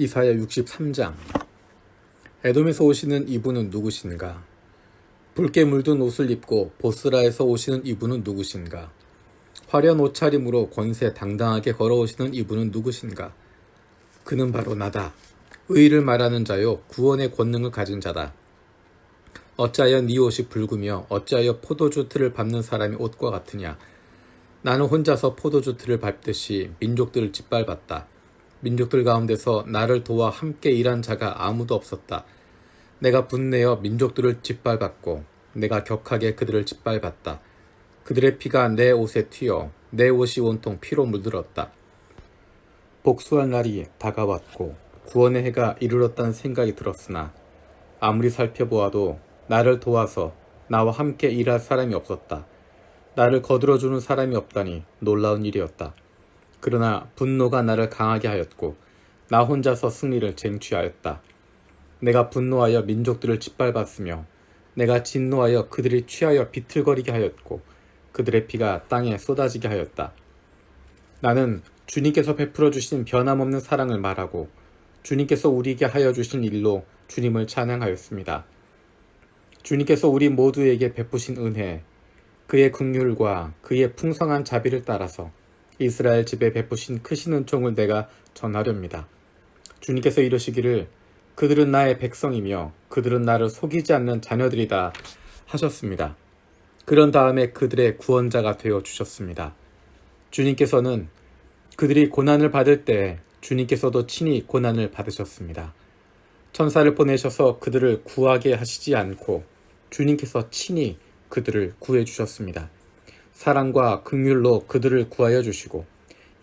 이사야 63장. 에돔에서 오시는 이분은 누구신가? 붉게 물든 옷을 입고 보스라에서 오시는 이분은 누구신가? 화려한 옷차림으로 권세 당당하게 걸어오시는 이분은 누구신가? 그는 바로 나다. 의의를 말하는 자요 구원의 권능을 가진 자다. 어찌하여 네 옷이 붉으며 어찌하여 포도주 틀을 밟는 사람이 옷과 같으냐? 나는 혼자서 포도주 틀을 밟듯이 민족들을 짓밟았다. 민족들 가운데서 나를 도와 함께 일한 자가 아무도 없었다. 내가 분내어 민족들을 짓밟았고 내가 격하게 그들을 짓밟았다. 그들의 피가 내 옷에 튀어 내 옷이 온통 피로 물들었다. 복수할 날이 다가왔고 구원의 해가 이르렀다는 생각이 들었으나 아무리 살펴보아도 나를 도와서 나와 함께 일할 사람이 없었다. 나를 거들어주는 사람이 없다니 놀라운 일이었다. 그러나 분노가 나를 강하게 하였고 나 혼자서 승리를 쟁취하였다. 내가 분노하여 민족들을 짓밟았으며 내가 진노하여 그들이 취하여 비틀거리게 하였고 그들의 피가 땅에 쏟아지게 하였다. 나는 주님께서 베풀어 주신 변함없는 사랑을 말하고 주님께서 우리에게 하여 주신 일로 주님을 찬양하였습니다. 주님께서 우리 모두에게 베푸신 은혜, 그의 긍휼과 그의 풍성한 자비를 따라서 이스라엘 집에 베푸신 크신 은총을 내가 전하렵니다. 주님께서 이르시기를 그들은 나의 백성이며 그들은 나를 속이지 않는 자녀들이다 하셨습니다. 그런 다음에 그들의 구원자가 되어 주셨습니다. 주님께서는 그들이 고난을 받을 때 주님께서도 친히 고난을 받으셨습니다. 천사를 보내셔서 그들을 구하게 하시지 않고 주님께서 친히 그들을 구해 주셨습니다. 사랑과 긍휼로 그들을 구하여 주시고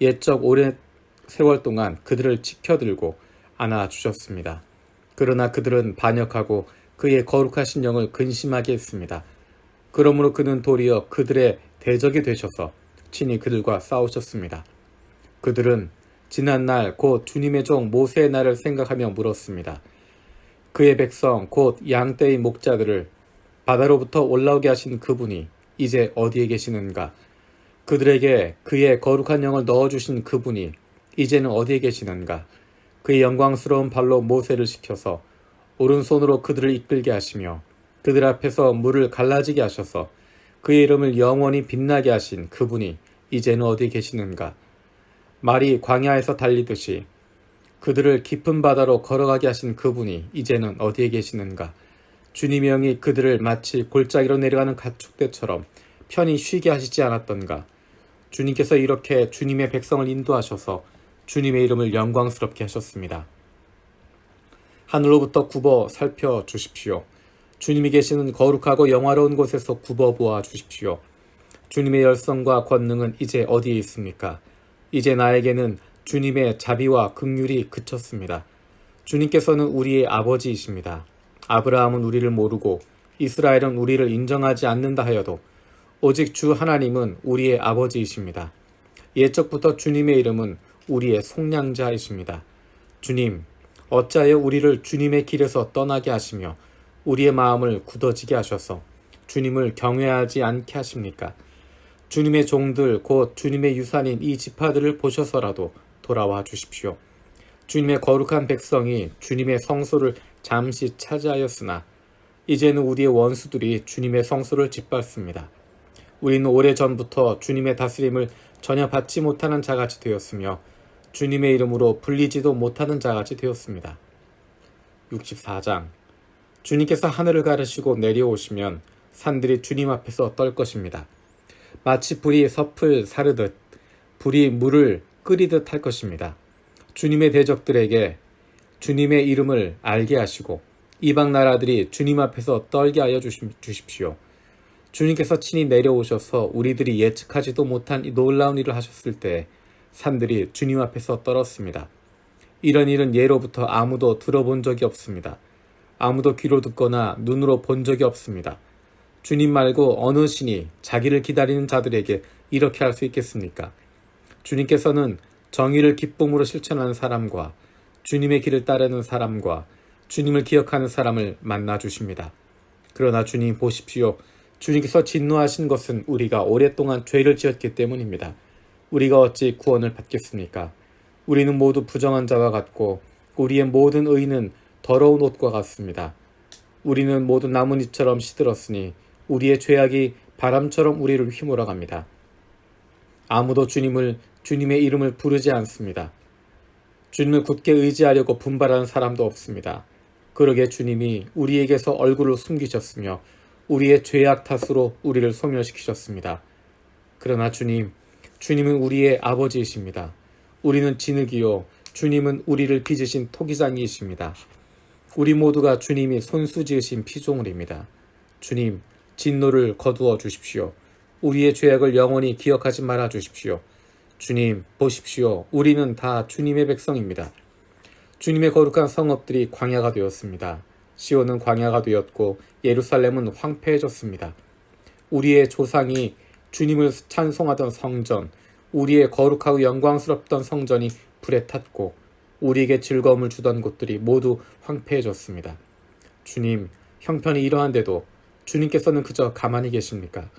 옛적 오랜 세월 동안 그들을 지켜들고 안아주셨습니다. 그러나 그들은 반역하고 그의 거룩하신 영을 근심하게 했습니다. 그러므로 그는 도리어 그들의 대적이 되셔서 친히 그들과 싸우셨습니다. 그들은 지난날 곧 주님의 종 모세의 날을 생각하며 물었습니다. 그의 백성 곧 양떼의 목자들을 바다로부터 올라오게 하신 그분이 이제 어디에 계시는가? 그들에게 그의 거룩한 영을 넣어주신 그분이 이제는 어디에 계시는가? 그의 영광스러운 발로 모세를 시켜서 오른손으로 그들을 이끌게 하시며 그들 앞에서 물을 갈라지게 하셔서 그의 이름을 영원히 빛나게 하신 그분이 이제는 어디에 계시는가? 말이 광야에서 달리듯이 그들을 깊은 바다로 걸어가게 하신 그분이 이제는 어디에 계시는가? 주님의 영이 그들을 마치 골짜기로 내려가는 가축대처럼 편히 쉬게 하시지 않았던가? 주님께서 이렇게 주님의 백성을 인도하셔서 주님의 이름을 영광스럽게 하셨습니다. 하늘로부터 굽어 살펴주십시오. 주님이 계시는 거룩하고 영화로운 곳에서 굽어 보아 주십시오. 주님의 열성과 권능은 이제 어디에 있습니까? 이제 나에게는 주님의 자비와 긍휼이 그쳤습니다. 주님께서는 우리의 아버지이십니다. 아브라함은 우리를 모르고 이스라엘은 우리를 인정하지 않는다 하여도 오직 주 하나님은 우리의 아버지이십니다. 옛적부터 주님의 이름은 우리의 속량자이십니다. 주님, 어찌하여 우리를 주님의 길에서 떠나게 하시며 우리의 마음을 굳어지게 하셔서 주님을 경외하지 않게 하십니까? 주님의 종들 곧 주님의 유산인 이 지파들을 보셔서라도 돌아와 주십시오. 주님의 거룩한 백성이 주님의 성소를 잠시 차지하였으나 이제는 우리의 원수들이 주님의 성소를 짓밟습니다. 우리는 오래전부터 주님의 다스림을 전혀 받지 못하는 자같이 되었으며 주님의 이름으로 불리지도 못하는 자같이 되었습니다. 64장. 주님께서 하늘을 가르시고 내려오시면 산들이 주님 앞에서 떨 것입니다. 마치 불이 섭을 사르듯 불이 물을 끓이듯 할 것입니다. 주님의 대적들에게 주님의 이름을 알게 하시고 이방 나라들이 주님 앞에서 떨게 하여 주십시오. 주님께서 친히 내려오셔서 우리들이 예측하지도 못한 이 놀라운 일을 하셨을 때 산들이 주님 앞에서 떨었습니다. 이런 일은 예로부터 아무도 들어본 적이 없습니다. 아무도 귀로 듣거나 눈으로 본 적이 없습니다. 주님 말고 어느 신이 자기를 기다리는 자들에게 이렇게 할 수 있겠습니까? 주님께서는 정의를 기쁨으로 실천하는 사람과 주님의 길을 따르는 사람과 주님을 기억하는 사람을 만나 주십니다. 그러나 주님 보십시오. 주님께서 진노하신 것은 우리가 오랫동안 죄를 지었기 때문입니다. 우리가 어찌 구원을 받겠습니까? 우리는 모두 부정한 자와 같고 우리의 모든 의는 더러운 옷과 같습니다. 우리는 모두 나뭇잎처럼 시들었으니 우리의 죄악이 바람처럼 우리를 휘몰아갑니다. 아무도 주님의 이름을 부르지 않습니다. 주님을 굳게 의지하려고 분발하는 사람도 없습니다. 그러게 주님이 우리에게서 얼굴을 숨기셨으며 우리의 죄악 탓으로 우리를 소멸시키셨습니다. 그러나 주님은 우리의 아버지이십니다. 우리는 진흙이요 주님은 우리를 빚으신 토기장이이십니다. 우리 모두가 주님이 손수 지으신 피조물입니다. 주님, 진노를 거두어 주십시오. 우리의 죄악을 영원히 기억하지 말아 주십시오. 주님, 보십시오. 우리는 다 주님의 백성입니다. 주님의 거룩한 성읍들이 광야가 되었습니다. 시온은 광야가 되었고 예루살렘은 황폐해졌습니다. 우리의 조상이 주님을 찬송하던 성전, 우리의 거룩하고 영광스럽던 성전이 불에 탔고 우리에게 즐거움을 주던 곳들이 모두 황폐해졌습니다. 주님, 형편이 이러한데도 주님께서는 그저 가만히 계십니까?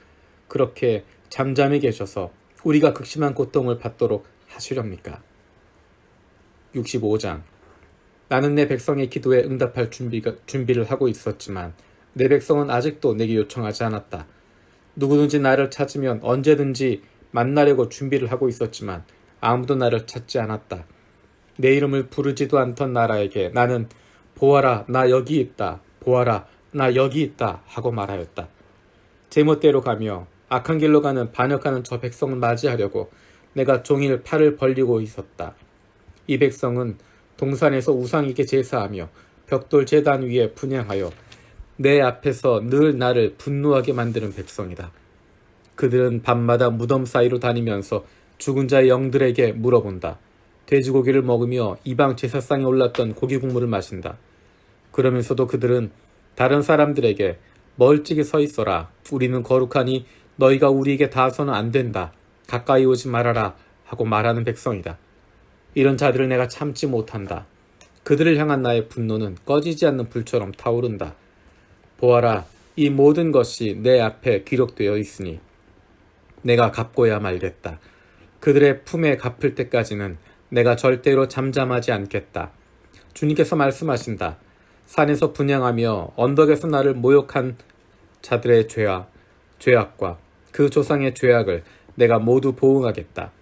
그렇게 잠잠히 계셔서 우리가 극심한 고통을 받도록 하시렵니까? 65장. 나는 내 백성의 기도에 응답할 준비를 하고 있었지만 내 백성은 아직도 내게 요청하지 않았다. 누구든지 나를 찾으면 언제든지 만나려고 준비를 하고 있었지만 아무도 나를 찾지 않았다. 내 이름을 부르지도 않던 나라에게 나는 보아라 나 여기 있다. 보아라 나 여기 있다 하고 말하였다. 제멋대로 가며 악한 길로 가는 반역하는 저 백성을 맞이하려고 내가 종일 팔을 벌리고 있었다. 이 백성은 동산에서 우상에게 제사하며 벽돌 제단 위에 분향하여 내 앞에서 늘 나를 분노하게 만드는 백성이다. 그들은 밤마다 무덤 사이로 다니면서 죽은 자의 영들에게 물어본다. 돼지고기를 먹으며 이방 제사상에 올랐던 고기 국물을 마신다. 그러면서도 그들은 다른 사람들에게 멀찍이 서 있어라. 우리는 거룩하니 너희가 우리에게 닿아서는 안 된다. 가까이 오지 말아라 하고 말하는 백성이다. 이런 자들을 내가 참지 못한다. 그들을 향한 나의 분노는 꺼지지 않는 불처럼 타오른다. 보아라, 이 모든 것이 내 앞에 기록되어 있으니 내가 갚고야 말겠다. 그들의 품에 갚을 때까지는 내가 절대로 잠잠하지 않겠다. 주님께서 말씀하신다. 산에서 분향하며 언덕에서 나를 모욕한 자들의 죄악과 그 조상의 죄악을 내가 모두 보응하겠다.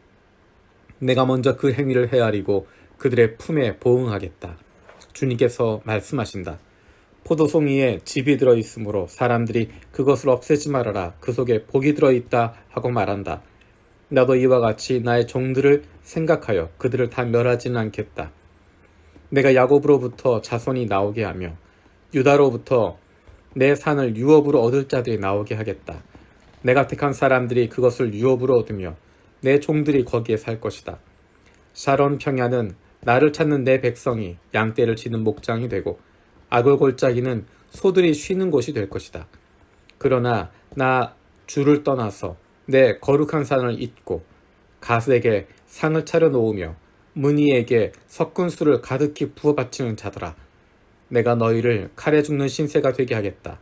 내가 먼저 그 행위를 헤아리고 그들의 품에 보응하겠다. 주님께서 말씀하신다. 포도송이에 즙이 들어있으므로 사람들이 그것을 없애지 말아라. 그 속에 복이 들어있다 하고 말한다. 나도 이와 같이 나의 종들을 생각하여 그들을 다 멸하지는 않겠다. 내가 야곱으로부터 자손이 나오게 하며 유다로부터 내 산을 유업으로 얻을 자들이 나오게 하겠다. 내가 택한 사람들이 그것을 유업으로 얻으며 내 종들이 거기에 살 것이다. 샤론 평야는 나를 찾는 내 백성이 양떼를 치는 목장이 되고 아골 골짜기는 소들이 쉬는 곳이 될 것이다. 그러나 나 주를 떠나서 내 거룩한 산을 잊고 갓에게 상을 차려 놓으며 문희에게 섞은수를 가득히 부어 바치는 자들아, 내가 너희를 칼에 죽는 신세가 되게 하겠다.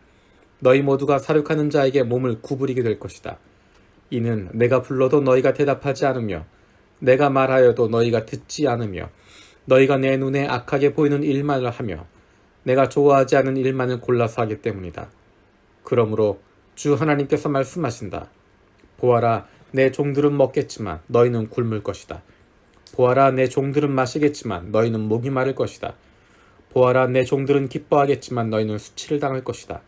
너희 모두가 사륙하는 자에게 몸을 구부리게 될 것이다. 이는 내가 불러도 너희가 대답하지 않으며 내가 말하여도 너희가 듣지 않으며 너희가 내 눈에 악하게 보이는 일만을 하며 내가 좋아하지 않은 일만을 골라서 하기 때문이다. 그러므로 주 하나님께서 말씀하신다. 보아라, 내 종들은 먹겠지만 너희는 굶을 것이다. 보아라, 내 종들은 마시겠지만 너희는 목이 마를 것이다. 보아라, 내 종들은 기뻐하겠지만 너희는 수치를 당할 것이다.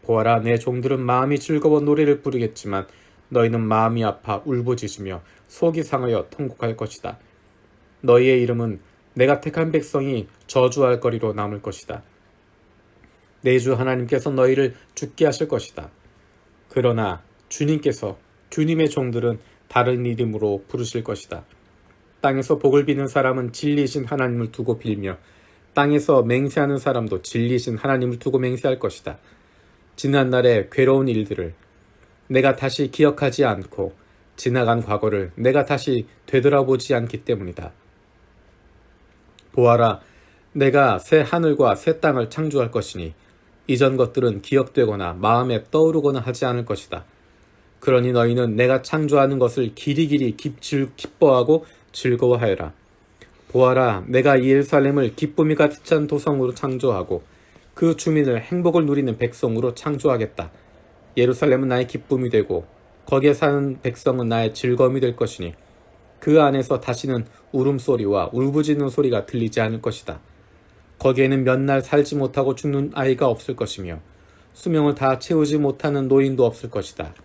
보아라, 내 종들은 마음이 즐거워 노래를 부르겠지만 너희는 마음이 아파 울부짖으며 속이 상하여 통곡할 것이다. 너희의 이름은 내가 택한 백성이 저주할 거리로 남을 것이다. 내 주 하나님께서 너희를 죽게 하실 것이다. 그러나 주님께서 주님의 종들은 다른 이름으로 부르실 것이다. 땅에서 복을 비는 사람은 진리이신 하나님을 두고 빌며 땅에서 맹세하는 사람도 진리이신 하나님을 두고 맹세할 것이다. 지난날의 괴로운 일들을 내가 다시 기억하지 않고 지나간 과거를 내가 다시 되돌아보지 않기 때문이다. 보아라, 내가 새 하늘과 새 땅을 창조할 것이니 이전 것들은 기억되거나 마음에 떠오르거나 하지 않을 것이다. 그러니 너희는 내가 창조하는 것을 기리기리 기뻐하고 즐거워하여라. 보아라, 내가 예루살렘을 기쁨이 가득 찬 도성으로 창조하고 그 주민을 행복을 누리는 백성으로 창조하겠다. 예루살렘은 나의 기쁨이 되고 거기에 사는 백성은 나의 즐거움이 될 것이니 그 안에서 다시는 울음소리와 울부짖는 소리가 들리지 않을 것이다. 거기에는 몇 날 살지 못하고 죽는 아이가 없을 것이며 수명을 다 채우지 못하는 노인도 없을 것이다.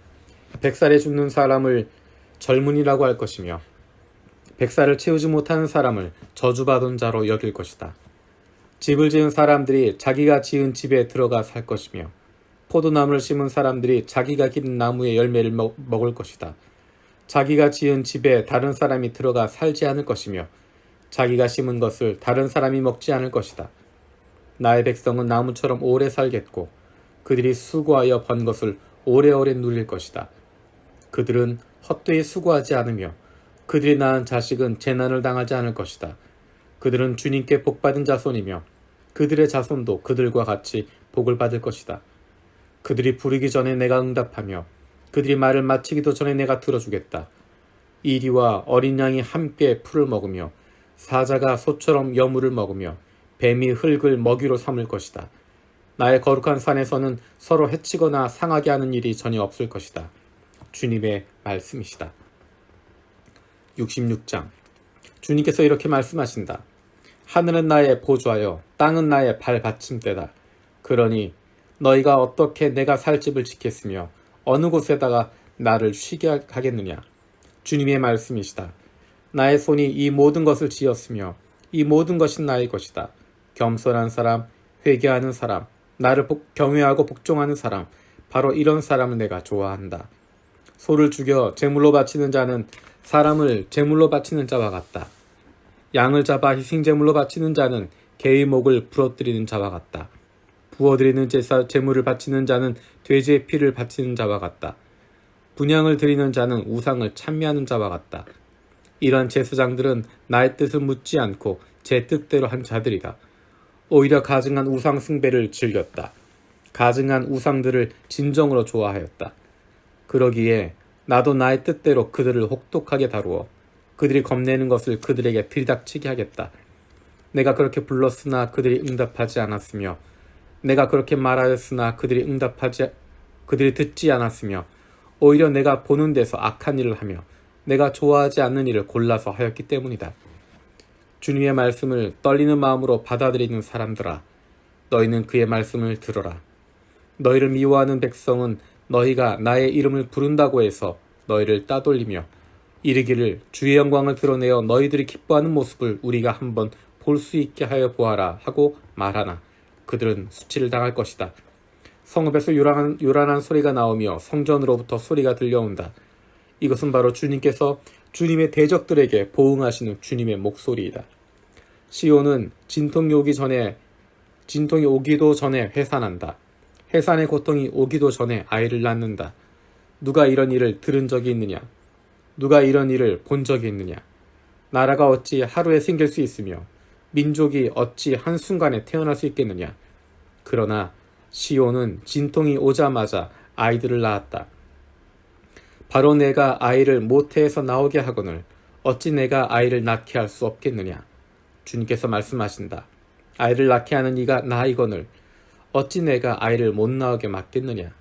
100살에 죽는 사람을 젊은이라고 할 것이며 100살을 채우지 못하는 사람을 저주받은 자로 여길 것이다. 집을 지은 사람들이 자기가 지은 집에 들어가 살 것이며 포도나무를 심은 사람들이 자기가 기른 나무의 열매를 먹을 것이다. 자기가 지은 집에 다른 사람이 들어가 살지 않을 것이며 자기가 심은 것을 다른 사람이 먹지 않을 것이다. 나의 백성은 나무처럼 오래 살겠고 그들이 수고하여 번 것을 오래오래 누릴 것이다. 그들은 헛되이 수고하지 않으며 그들이 낳은 자식은 재난을 당하지 않을 것이다. 그들은 주님께 복받은 자손이며 그들의 자손도 그들과 같이 복을 받을 것이다. 그들이 부르기 전에 내가 응답하며 그들이 말을 마치기도 전에 내가 들어주겠다. 이리와 어린 양이 함께 풀을 먹으며 사자가 소처럼 여물을 먹으며 뱀이 흙을 먹이로 삼을 것이다. 나의 거룩한 산에서는 서로 해치거나 상하게 하는 일이 전혀 없을 것이다. 주님의 말씀이시다. 66장. 주님께서 이렇게 말씀하신다. 하늘은 나의 보좌여 땅은 나의 발받침대다. 그러니 너희가 어떻게 내가 살 집을 짓겠으며 어느 곳에다가 나를 쉬게 하겠느냐. 주님의 말씀이시다. 나의 손이 이 모든 것을 지었으며 이 모든 것이 나의 것이다. 겸손한 사람, 회개하는 사람, 나를 경외하고 복종하는 사람, 바로 이런 사람을 내가 좋아한다. 소를 죽여 제물로 바치는 자는 사람을 제물로 바치는 자와 같다. 양을 잡아 희생제물로 바치는 자는 개의 목을 부러뜨리는 자와 같다. 부어드리는 제물을 바치는 자는 돼지의 피를 바치는 자와 같다. 분향을 드리는 자는 우상을 찬미하는 자와 같다. 이러한 제사장들은 나의 뜻을 묻지 않고 제 뜻대로 한 자들이다. 오히려 가증한 우상 숭배를 즐겼다. 가증한 우상들을 진정으로 좋아하였다. 그러기에 나도 나의 뜻대로 그들을 혹독하게 다루어 그들이 겁내는 것을 그들에게 들이닥치게 하겠다. 내가 그렇게 불렀으나 그들이 응답하지 않았으며 내가 그렇게 말하였으나 그들이 듣지 않았으며 오히려 내가 보는 데서 악한 일을 하며 내가 좋아하지 않는 일을 골라서 하였기 때문이다. 주님의 말씀을 떨리는 마음으로 받아들이는 사람들아, 너희는 그의 말씀을 들어라. 너희를 미워하는 백성은 너희가 나의 이름을 부른다고 해서 너희를 따돌리며 이르기를 주의 영광을 드러내어 너희들이 기뻐하는 모습을 우리가 한번 볼 수 있게 하여 보아라 하고 말하나 그들은 수치를 당할 것이다. 성읍에서 요란한 소리가 나오며 성전으로부터 소리가 들려온다. 이것은 바로 주님께서 주님의 대적들에게 보응하시는 주님의 목소리이다. 시온은 진통이 오기도 전에 회산한다. 해산의 고통이 오기도 전에 아이를 낳는다. 누가 이런 일을 들은 적이 있느냐? 누가 이런 일을 본 적이 있느냐? 나라가 어찌 하루에 생길 수 있으며 민족이 어찌 한순간에 태어날 수 있겠느냐? 그러나 시온은 진통이 오자마자 아이들을 낳았다. 바로 내가 아이를 모태에서 나오게 하거늘 어찌 내가 아이를 낳게 할 수 없겠느냐? 주님께서 말씀하신다. 아이를 낳게 하는 이가 나이거늘 어찌 내가 아이를 못 낳게 막겠느냐?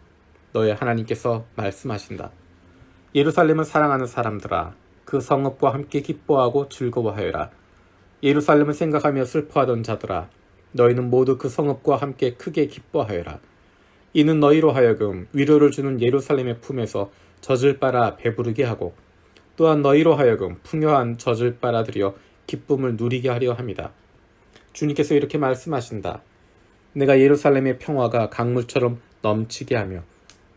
너의 하나님께서 말씀하신다. 예루살렘을 사랑하는 사람들아, 그 성읍과 함께 기뻐하고 즐거워하여라. 예루살렘을 생각하며 슬퍼하던 자들아, 너희는 모두 그 성읍과 함께 크게 기뻐하여라. 이는 너희로 하여금 위로를 주는 예루살렘의 품에서 젖을 빨아 배부르게 하고 또한 너희로 하여금 풍요한 젖을 빨아들여 기쁨을 누리게 하려 함이다. 주님께서 이렇게 말씀하신다. 내가 예루살렘의 평화가 강물처럼 넘치게 하며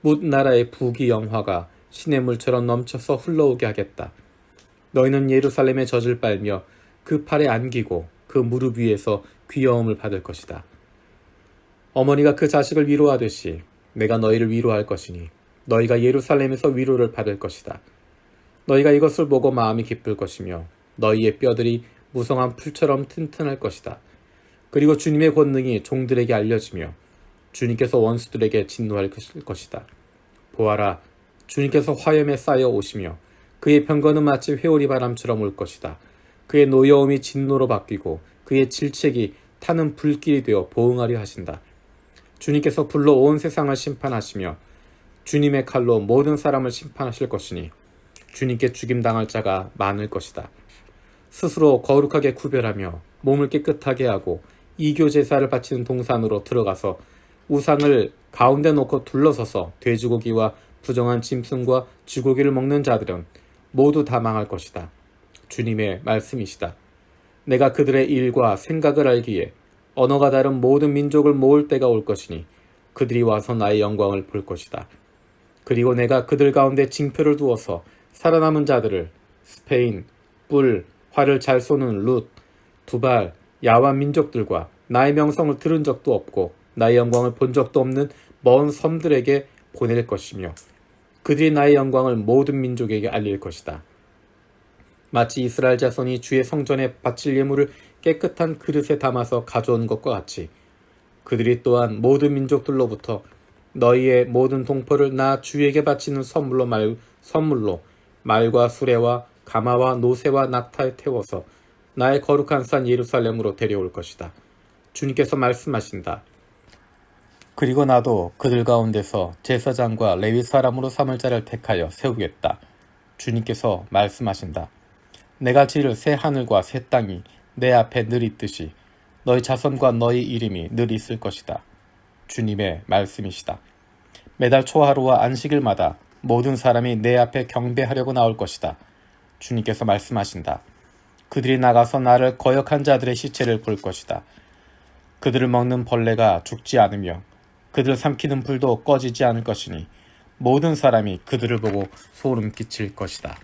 뭇 나라의 부귀 영화가 시냇물처럼 넘쳐서 흘러오게 하겠다. 너희는 예루살렘의 젖을 빨며 그 팔에 안기고 그 무릎 위에서 귀여움을 받을 것이다. 어머니가 그 자식을 위로하듯이 내가 너희를 위로할 것이니 너희가 예루살렘에서 위로를 받을 것이다. 너희가 이것을 보고 마음이 기쁠 것이며 너희의 뼈들이 무성한 풀처럼 튼튼할 것이다. 그리고 주님의 권능이 종들에게 알려지며 주님께서 원수들에게 진노할 것이다. 보아라, 주님께서 화염에 쌓여 오시며 그의 병거는 마치 회오리 바람처럼 올 것이다. 그의 노여움이 진노로 바뀌고 그의 질책이 타는 불길이 되어 보응하려 하신다. 주님께서 불로 온 세상을 심판하시며 주님의 칼로 모든 사람을 심판하실 것이니 주님께 죽임당할 자가 많을 것이다. 스스로 거룩하게 구별하며 몸을 깨끗하게 하고 이교 제사를 바치는 동산으로 들어가서 우상을 가운데 놓고 둘러서서 돼지고기와 부정한 짐승과 쥐고기를 먹는 자들은 모두 다 망할 것이다. 주님의 말씀이시다. 내가 그들의 일과 생각을 알기에 언어가 다른 모든 민족을 모을 때가 올 것이니 그들이 와서 나의 영광을 볼 것이다. 그리고 내가 그들 가운데 징표를 두어서 살아남은 자들을 스페인, 뿔, 활을 잘 쏘는 룻, 두발, 야완 민족들과 나의 명성을 들은 적도 없고 나의 영광을 본 적도 없는 먼 섬들에게 보낼 것이며 그들이 나의 영광을 모든 민족에게 알릴 것이다. 마치 이스라엘 자손이 주의 성전에 바칠 예물을 깨끗한 그릇에 담아서 가져온 것과 같이 그들이 또한 모든 민족들로부터 너희의 모든 동포를 나 주에게 바치는 선물로 말과 수레와 가마와 노새와 낙타에 태워서 나의 거룩한 산 예루살렘으로 데려올 것이다. 주님께서 말씀하신다. 그리고 나도 그들 가운데서 제사장과 레위 사람으로 삼을 자를 택하여 세우겠다. 주님께서 말씀하신다. 내가 지을 새 하늘과 새 땅이 내 앞에 늘 있듯이 너희 자손과 너희 이름이 늘 있을 것이다. 주님의 말씀이시다. 매달 초하루와 안식일마다 모든 사람이 내 앞에 경배하려고 나올 것이다. 주님께서 말씀하신다. 그들이 나가서 나를 거역한 자들의 시체를 볼 것이다. 그들을 먹는 벌레가 죽지 않으며 그들을 삼키는 불도 꺼지지 않을 것이니 모든 사람이 그들을 보고 소름 끼칠 것이다.